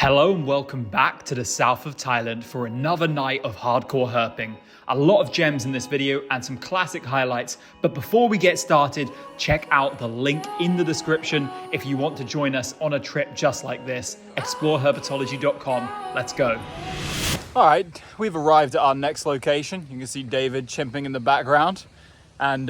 Hello and welcome back to the south of Thailand for another night of hardcore herping. A lot of gems in this video and some classic highlights, but before we get started, check out the link in the description if you want to join us on a trip just like this. ExploreHerpetology.com. Let's go. All right, we've arrived at our next location. You can see David chimping in the background and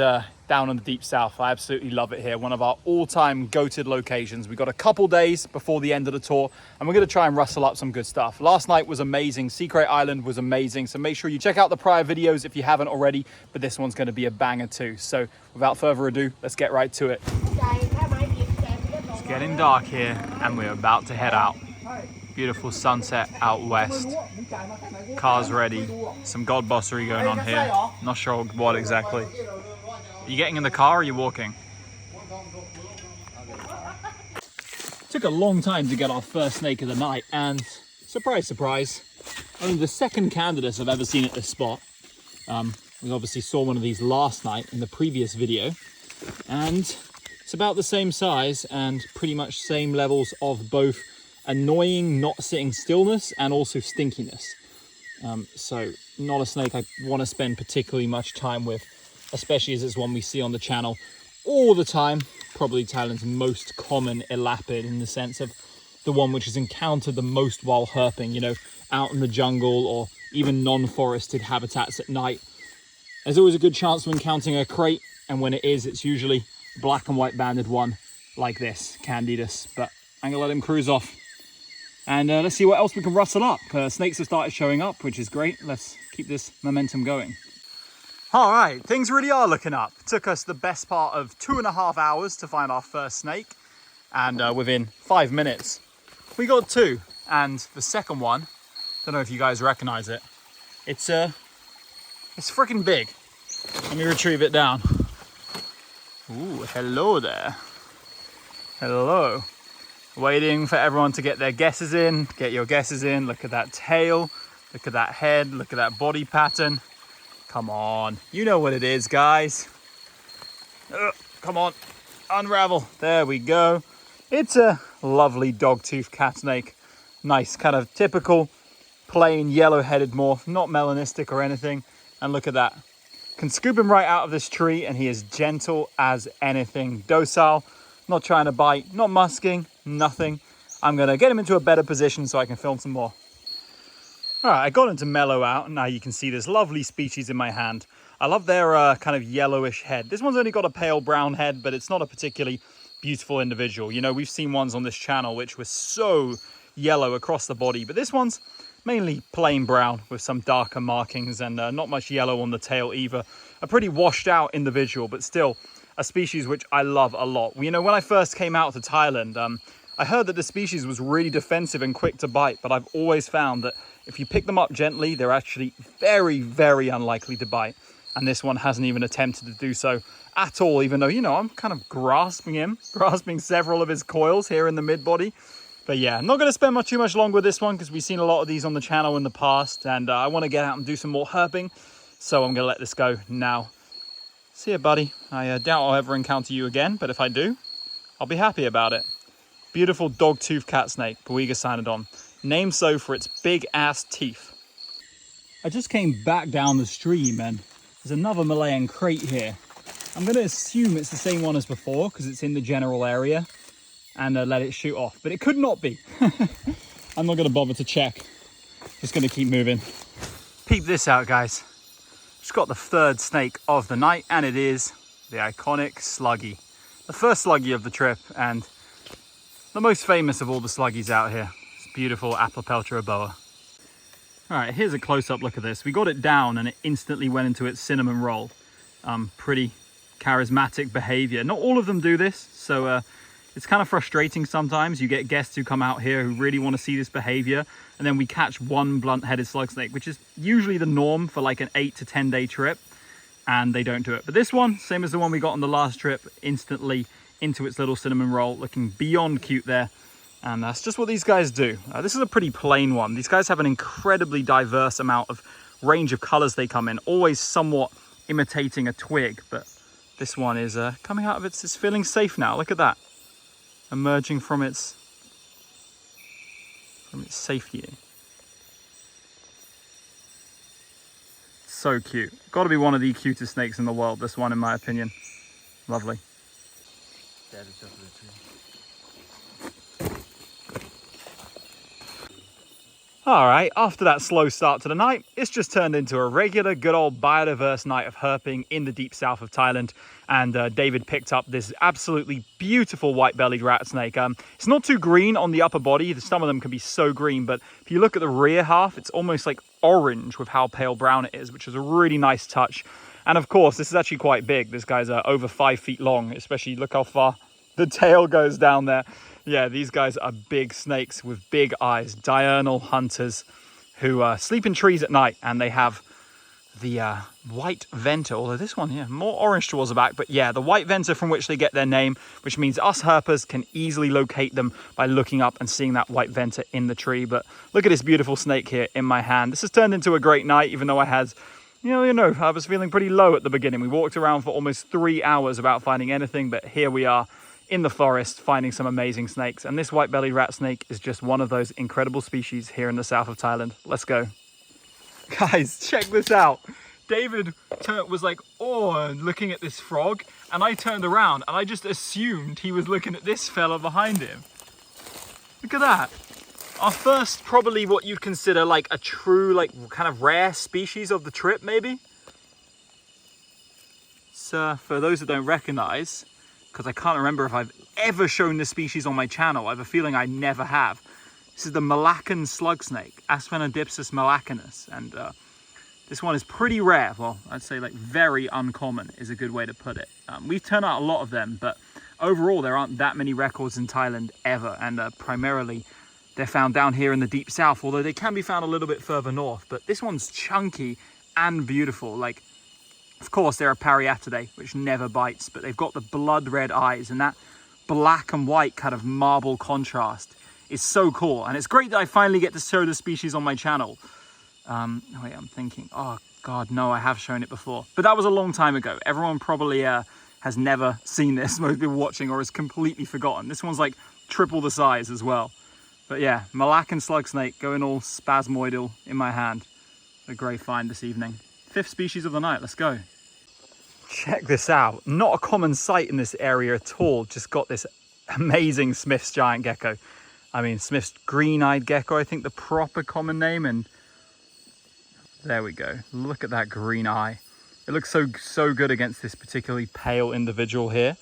down in the deep south. I absolutely love it here. One of our all-time goated locations. We've got a couple days before the end of the tour and we're going to try and rustle up some good stuff. Last night was amazing. Secret Island was amazing. So make sure you check out the prior videos if you haven't already, but this one's going to be a banger too. So without further ado, let's get right to it. It's getting dark here and we're about to head out. Beautiful sunset out west. Cars ready. Some godbossery going on here. Not sure what exactly. Are you getting in the car or are you walking? Took a long time to get our first snake of the night and surprise, surprise, only the second candidates I've ever seen at this spot. We obviously saw one of these last night in the previous video and it's about the same size and pretty much same levels of both annoying not sitting stillness and also stinkiness. So not a snake I want to spend particularly much time with, especially as it's one we see on the channel all the time. Probably Thailand's most common elapid in the sense of the one which is encountered the most while herping, you know, out in the jungle or even non-forested habitats at night. There's always a good chance of encountering a crate, and when it is, it's usually a black and white banded one like this, Candidus. But I'm gonna let him cruise off. And let's see what else we can rustle up. Snakes have started showing up, which is great. Let's keep this momentum going. All right, things really are looking up. It took us the best part of 2.5 hours to find our first snake. And within 5 minutes, we got two. And the second one, don't know if you guys recognize it. It's freaking big. Let me retrieve it down. Ooh, hello there. Hello. Waiting for everyone to get their guesses in. Get your guesses in. Look at that tail. Look at that head. Look at that body pattern. Come on. You know what it is, guys. Come on. Unravel. There we go. It's a lovely dog-tooth cat snake. Nice, kind of typical, plain yellow-headed morph. Not melanistic or anything. And look at that. Can scoop him right out of this tree and he is gentle as anything. Docile. Not trying to bite. Not musking. Nothing. I'm going to get him into a better position so I can film some more. All right, I got him to mellow out. Now you can see this lovely species in my hand. I love their kind of yellowish head. This one's only got a pale brown head, but it's not a particularly beautiful individual. You know, we've seen ones on this channel which were so yellow across the body, but this one's mainly plain brown with some darker markings and not much yellow on the tail either. A pretty washed out individual, but still a species which I love a lot. You know, when I first came out to Thailand, I heard that the species was really defensive and quick to bite, but I've always found that if you pick them up gently, they're actually very, very unlikely to bite. And this one hasn't even attempted to do so at all, even though, you know, I'm kind of grasping several of his coils here in the mid-body. But yeah, I'm not going to spend too much longer with this one because we've seen a lot of these on the channel in the past, and I want to get out and do some more herping. So I'm going to let this go now. See ya, buddy. I doubt I'll ever encounter you again, but if I do, I'll be happy about it. Beautiful dog-tooth cat snake, Boiga cynodon. Named so for its big-ass teeth. I just came back down the stream and there's another Malayan crate here. I'm going to assume it's the same one as before because it's in the general area and let it shoot off, but it could not be. I'm not going to bother to check. Just going to keep moving. Peep this out, guys. Just got the third snake of the night, and it is the iconic Sluggy. The first Sluggy of the trip and the most famous of all the Sluggies out here. It's beautiful Apelopeltra boa. All right, here's a close-up look at this. We got it down and it instantly went into its cinnamon roll. Pretty charismatic behavior. Not all of them do this, so it's kind of frustrating sometimes. You get guests who come out here who really want to see this behavior, and then we catch one blunt-headed slug snake, which is usually the norm for like an 8 to 10 day trip, and they don't do it. But this one, same as the one we got on the last trip, instantly into its little cinnamon roll, looking beyond cute there. And that's just what these guys do. This is a pretty plain one. These guys have an incredibly diverse amount of range of colors they come in, always somewhat imitating a twig, but this one is coming out of it's feeling safe now. Look at that. Emerging from its from its safety. So cute. Got to be one of the cutest snakes in the world, this one, in my opinion. Lovely. Alright, after that slow start to the night, it's just turned into a regular good old biodiverse night of herping in the deep south of Thailand. And David picked up this absolutely beautiful white-bellied rat snake. It's not too green on the upper body. Some of them can be so green, but if you look at the rear half, it's almost like orange with how pale brown it is, which is a really nice touch. And of course, this is actually quite big. This guy's over 5 feet long, especially look how far the tail goes down there. Yeah, these guys are big snakes with big eyes, diurnal hunters who sleep in trees at night, and they have the white venter, although this one, yeah, more orange towards the back, but yeah, the white venter from which they get their name, which means us herpers can easily locate them by looking up and seeing that white venter in the tree. But look at this beautiful snake here in my hand. This has turned into a great night, even though I had, I was feeling pretty low at the beginning. We walked around for almost 3 hours without finding anything, but here we are in the forest finding some amazing snakes, and this white-bellied rat snake is just one of those incredible species here in the south of Thailand. Let's go. Guys, check this out. David was like, oh, looking at this frog, and I turned around and I just assumed he was looking at this fella behind him. Look at that. Our first, probably what you'd consider like a true, like kind of rare species of the trip, maybe. So for those that don't recognize, because I can't remember if I've ever shown this species on my channel. I have a feeling I never have. This is the Malaccan slug snake, Asphenodipsis malaccanus, and this one is pretty rare. Well, I'd say like very uncommon is a good way to put it. We've turned out a lot of them, but overall there aren't that many records in Thailand ever, and primarily they're found down here in the deep south, although they can be found a little bit further north. But this one's chunky and beautiful. Like, of course, they're a Pariatidae, which never bites, but they've got the blood red eyes, and that black and white kind of marble contrast is so cool. And it's great that I finally get to show the species on my channel. Wait, I'm thinking, oh God, no, I have shown it before. But that was a long time ago. Everyone probably has never seen this, most people watching, or has completely forgotten. This one's like triple the size as well. But yeah, Malaccan slug snake going all spasmoidal in my hand. A great find this evening. 5th species of the night, let's go. Check this out. Not a common sight in this area at all. Just got this amazing Smith's giant gecko. I mean, Smith's green-eyed gecko, I think the proper common name. And there we go. Look at that green eye. It looks so good against this particularly pale individual here.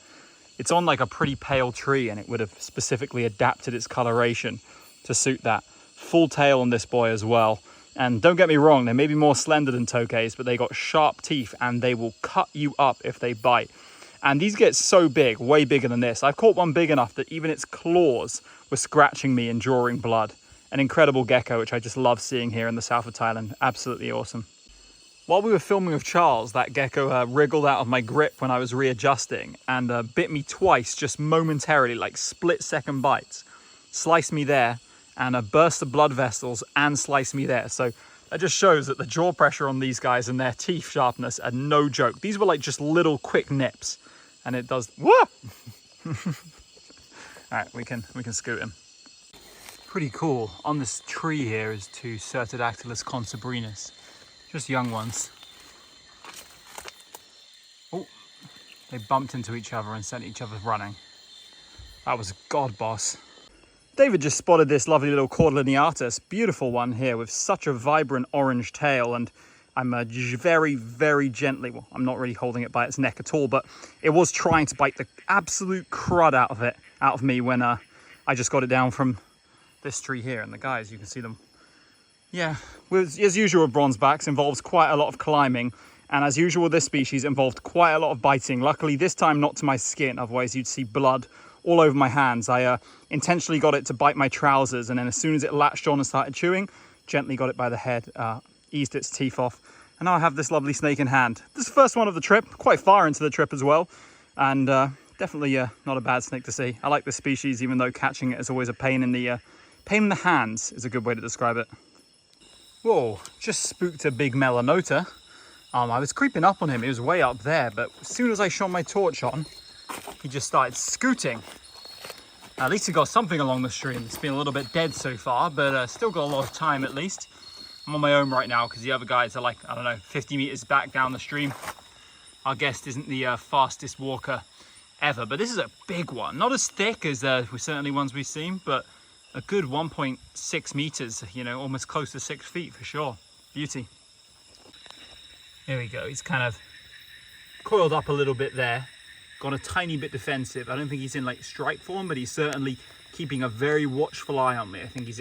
It's on like a pretty pale tree, and it would have specifically adapted its coloration to suit that. Full tail on this boy as well. And don't get me wrong, they may be more slender than tokays, but they got sharp teeth and they will cut you up if they bite. And these get so big, way bigger than this. I've caught one big enough that even its claws were scratching me and drawing blood. An incredible gecko, which I just love seeing here in the south of Thailand. Absolutely awesome. While we were filming with Charles, that gecko wriggled out of my grip when I was readjusting and bit me twice, just momentarily, like split-second bites. Sliced me there, and burst the blood vessels and slice me there. So that just shows that the jaw pressure on these guys and their teeth sharpness are no joke. These were like just little quick nips, and it does. Whoa! All right, we can scoot him. Pretty cool. On this tree here is 2 Certodactylus consabrinus, just young ones. Oh, they bumped into each other and sent each other running. That was God, boss. David just spotted this lovely little Cordilleniatus, beautiful one here with such a vibrant orange tail, and I'm very, very gently, well, I'm not really holding it by its neck at all, but it was trying to bite the absolute crud out of me when I just got it down from this tree here. And the guys, you can see them. Yeah, as usual with bronzebacks, involves quite a lot of climbing, and as usual with this species, involved quite a lot of biting. Luckily, this time not to my skin, otherwise you'd see blood all over my hands. I intentionally got it to bite my trousers, and then as soon as it latched on and started chewing, gently got it by the head, eased its teeth off, and now I have this lovely snake in hand. This is the first one of the trip, quite far into the trip as well, and definitely not a bad snake to see. I like this species, even though catching it is always a pain in the hands is a good way to describe it. Whoa, just spooked a big melanota. I was creeping up on him, he was way up there, but as soon as I shone my torch on, he just started scooting. At least we got something along the stream. It's been a little bit dead so far, but still got a lot of time at least. I'm on my own right now because the other guys are like, I don't know, 50 meters back down the stream. Our guest isn't the fastest walker ever, but this is a big one. Not as thick as certainly ones we've seen, but a good 1.6 meters, you know, almost close to 6 feet for sure. Beauty. Here we go. He's kind of coiled up a little bit there. Got a tiny bit defensive. I don't think he's in like strike form, but he's certainly keeping a very watchful eye on me. I think he's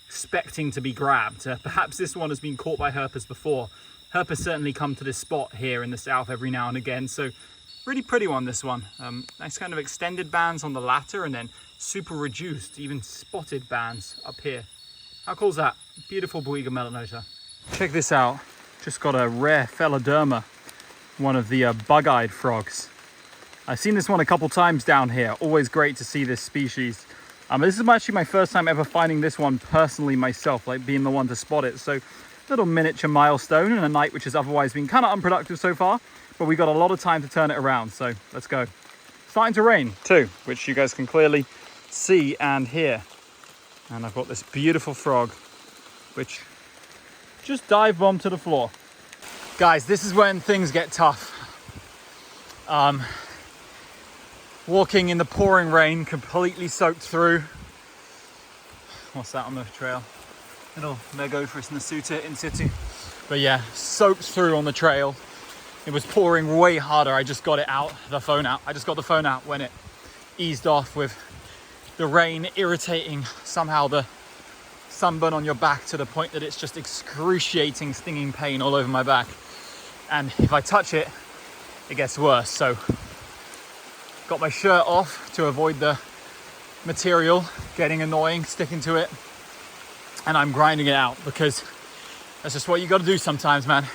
expecting to be grabbed. Perhaps this one has been caught by herpers before. Herpers certainly come to this spot here in the south every now and again. So really pretty one, this one. Nice kind of extended bands on the latter and then super reduced, even spotted bands up here. How cool is that? Beautiful Boiga melanota. Check this out. Just got a rare Phaloderma, one of the bug-eyed frogs. I've seen this one a couple times down here. Always great to see this species. This is actually my first time ever finding this one personally myself, like being the one to spot it. So little miniature milestone in a night which has otherwise been kind of unproductive so far, but we got a lot of time to turn it around. So let's go. Starting to rain too, which you guys can clearly see and hear. And I've got this beautiful frog, which just dive bombed to the floor. Guys, this is when things get tough. Walking in the pouring rain, completely soaked through. What's that on the trail? Little Megophorus nasuta in situ. But yeah, soaked through on the trail. It was pouring way harder. I just got it out, the phone out. I just got the phone out when it eased off with the rain irritating somehow the sunburn on your back to the point that it's just excruciating stinging pain all over my back. And if I touch it, it gets worse. So got my shirt off to avoid the material getting annoying, sticking to it. And I'm grinding it out because that's just what you got to do sometimes, man.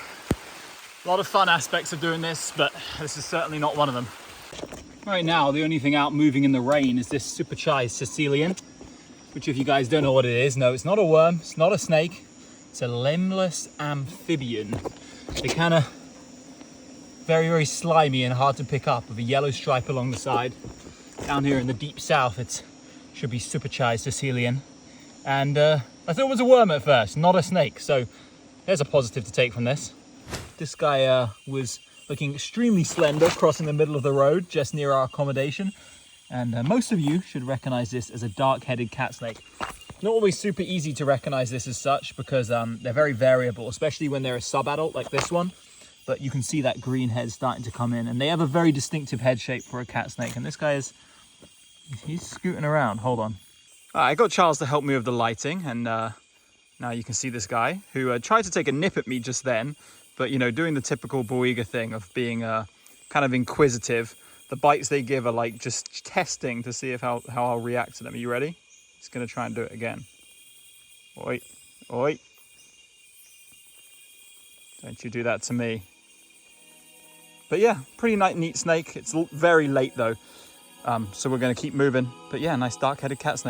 A lot of fun aspects of doing this, but this is certainly not one of them. Right now, the only thing out moving in the rain is this supercharged Sicilian, which if you guys don't know what it is, no, it's not a worm, it's not a snake, it's a limbless amphibian. They're kind of very, very slimy and hard to pick up with a yellow stripe along the side. Down here in the deep south, it should be supercharged Sicilian. And I thought it was a worm at first, not a snake. So there's a positive to take from this. This guy was looking extremely slender, crossing the middle of the road just near our accommodation. And most of you should recognize this as a dark-headed cat snake. Not always super easy to recognize this as such because they're very variable, especially when they're a sub-adult like this one. But you can see that green head starting to come in, and they have a very distinctive head shape for a cat snake. And this guy he's scooting around. Hold on. I got Charles to help me with the lighting, and now you can see this guy who tried to take a nip at me just then, but you know, doing the typical Boiga thing of being kind of inquisitive. The bites they give are like just testing to see how I'll react to them. Are you ready? He's gonna try and do it again. Oi, oi. Don't you do that to me. But yeah, pretty neat snake. It's very late though, so we're gonna keep moving. But yeah, nice dark-headed cat snake.